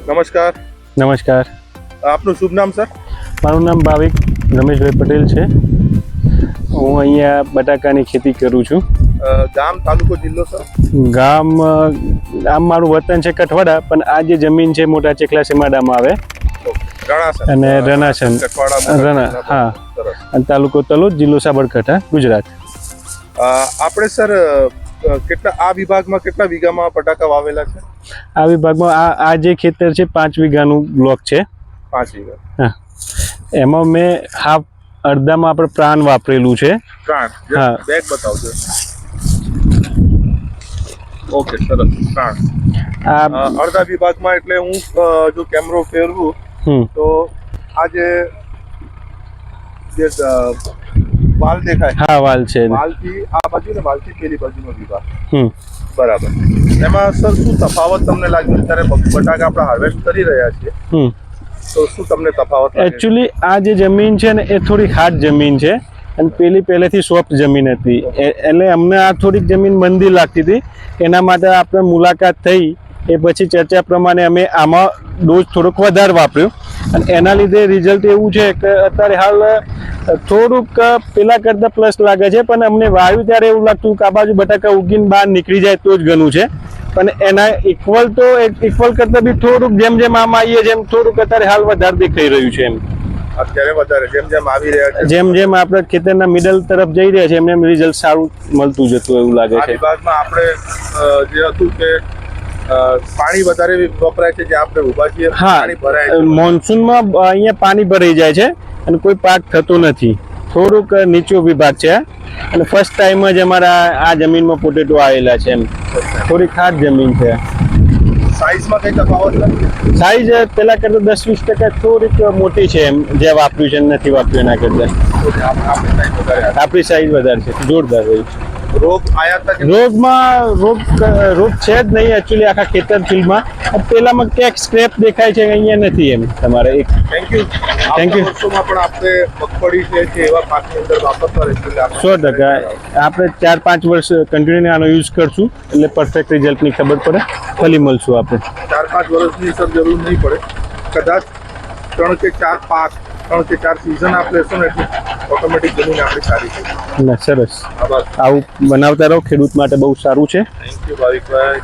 નમસ્કાર. નમસ્કાર. આપનું શુભ નામ સર? મારું નામ ભાવિક રમેશભાઈ પટેલ છે. હું અહીંયા બટાકાની ખેતી કરું છું. ગામ, તાલુકો, જિલ્લો સર? ગામ આમ મારું વતન છે કઠવાડા, પણ આ જે જમીન છે મોટા ચેખલા સીમાડામાં આવે રણાસણ અને રણાસણ રણા, હા, અને તાલુકો તલોદ, જિલ્લો સાબરકાંઠા, ગુજરાત. આપણે સર આ વિભાગમાં કેટલા વીઘામાં બટાકા વાવેલા છે? આ વિભાગમાં આ જે ખેતર છે 5 વીઘાનું બ્લોક છે. 5 વીઘા. હા, એમાં મેં અડધામાં આપણે પ્રાણ વાપરેલું છે. પ્રાણ? હા, બેગ બતાવજો. ઓકે, સરસ. પ્રાણ અડધા વિભાગમાં, એટલે હું જો કેમેરો ફેરવું તો આ જે વાલ દેખાય, હા, વાલ છે. વાલથી આ બાજુ ને વાલથી પેલી બાજુનો વિભાગ. બરાબર. એમાં સર શું તફાવત તમને લાગ્યો ત્યારે બટાકા આપણે હાર્વેસ્ટ કરી રહ્યા છીએ, તો શું તમને તફાવત લાગે? એકચ્યુઅલી આ જે જમીન છે ને એ થોડી હાર્ડ જમીન છે અને પેલી પહેલેથી સોફ્ટ જમીન હતી, એટલે અમને આ થોડીક જમીન મંદી લાગતી હતી. એના માટે આપણે મુલાકાત થઈ, એ પછી ચર્ચા પ્રમાણે અમે આમાં ડોઝ થોડોક વધારે વાપર્યો અને એના લીધે રિઝલ્ટ એવું છે કે અત્યારે હાલ થોડુંક પેલા કરતાં પ્લસ લાગે છે. પણ અમને વાવ્યું ત્યારે એવું લાગતું કે આ બાજુ બટાકા ઉગીને બહાર નીકળી જાય તો જ ઘણું છે, પણ એના ઇક્વલ કરતાં બી થોડુંક જેમ જેમ આમ આવીએ જેમ થોડુંક અત્યારે હાલ વધારે દેખાઈ રહ્યું છે. એમ અત્યારે વધારે જેમ જેમ આવી રહ્યા છે, જેમ જેમ આપણે ખેતરના મિડલ તરફ જઈ રહ્યા છે એમ એમ રિઝલ્ટ સારું મળતું જતું એવું લાગે છે. આ વિભાગમાં આપણે જે હતું કે પાણી વધારે વપરાય છે, જે આપણે ઉભા છીએ. હા, મોન્સૂનમાં અહીંયા પાણી ભરાઈ જાય છે અને કોઈ પાક થતો નથી. થોડુંક નીચો વિભાગ છે અને ફર્સ્ટ ટાઈમ જ અમારા આ જમીનમાં પોટેટો આવેલા છે. એમ થોડી ખાસ જમીન છે. સાઈઝમાં કઈ તફાવત નથી? સાઈઝ પેલા કરતાં 10-20% થોડીક મોટી છે. એમ જે વાપર્યું છે નથી વાપર્યું એના કરતાં આપણી સાઈઝ વધારે છે, જોરદાર રહી. રોગ આયા? રોગ છે જ નહીં એકચ્યુઅલી આખા ખેતર ફિલ્ડમાં. પેલામાં ક્યાંક સ્ક્રેપ દેખાય છે, અહીંયા નથી. એમ તમારે થેન્ક યુ. વર્ષોમાં પણ આપણે મગફળી છે એવા પાકની અંદર વાપરતા રહીશું. 100% આપણે 4-5 વર્ષ કન્ટિન્યુ આનો યુઝ કરશું એટલે પરફેક્ટ રિઝલ્ટની ખબર પડે. ફરી મળશું આપણે. 4-5 વર્ષની સર જરૂર નહીં પડે, કદાચ 3 કે 4 પાક, 3 કે 4 સિઝન આપણે લેશું ને એટલે ઓટોમેટિક જમીન આપણી સારી થઈ. સરસ. આભાર. આવું બનાવતા રહો, ખેડૂત માટે બહુ સારું છે. Thank you Bhavikbhai.